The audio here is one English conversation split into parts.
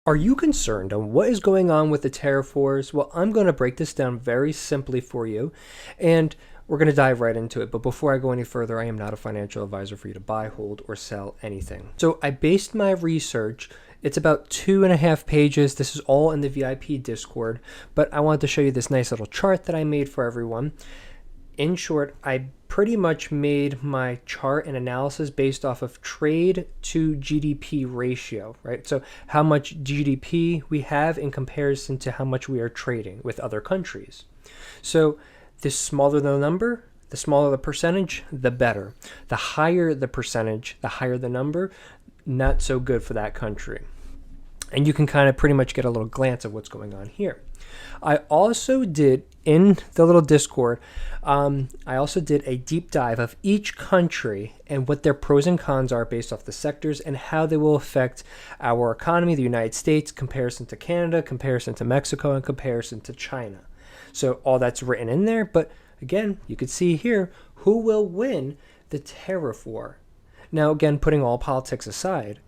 Are you concerned on what is going on with the tariff wars? Well, I'm going to break this down very simply for you, and we're going to dive right into it. But before I go any further, I am not a financial advisor for you to buy, hold, or sell anything. So I based my research. It's about 2.5 pages. This is all in the VIP Discord, but I wanted to show you this nice little chart that I made for everyone. In short, I pretty much made my chart and analysis based off of trade to GDP ratio, right? So how much GDP we have in comparison to how much we are trading with other countries. So the smaller the number, the smaller the percentage, the better. The higher the percentage, the higher the number, not so good for that country. And you can kind of pretty much get a little glance of what's going on here. I also did, in the little Discord, I also did a deep dive of each country and what their pros and cons are based off the sectors and how they will affect our economy, the United States, comparison to Canada, comparison to Mexico, and comparison to China. So all that's written in there. But again, you could see here who will win the tariff war. Now, again, putting all politics aside,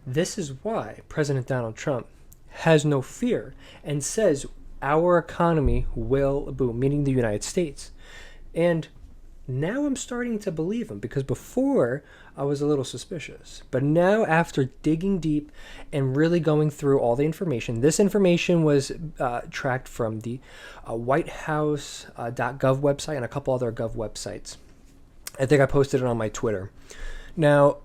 this is why President Donald Trump has no fear and says our economy will boom, meaning the United States. And now I'm starting to believe him, because before I was a little suspicious. But now, after digging deep and really going through all the information, this information was tracked from the whitehouse.gov website and a couple other gov websites. I think I posted it on my Twitter. Now,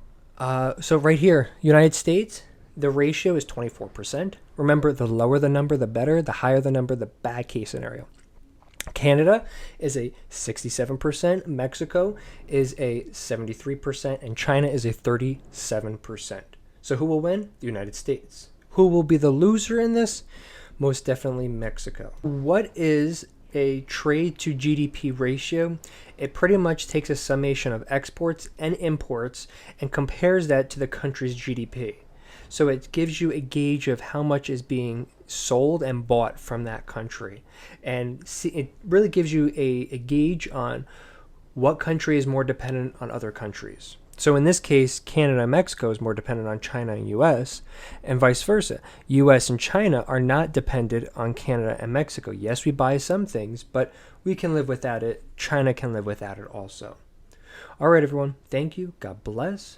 so right here, United States, the ratio is 24%. Remember, the lower the number, the better. The higher the number, the bad case scenario. Canada is a 67%. Mexico is a 73%. And China is a 37%. So who will win? The United States. Who will be the loser in this? Most definitely Mexico. What is a trade to GDP ratio? It pretty much takes a summation of exports and imports and compares that to the country's GDP. So it gives you a gauge of how much is being sold and bought from that country. And it really gives you a gauge on what country is more dependent on other countries. So in this case, Canada and Mexico is more dependent on China and US, and vice versa. US and China are not dependent on Canada and Mexico. Yes, we buy some things, but we can live without it. China can live without it also. All right, everyone. Thank you. God bless.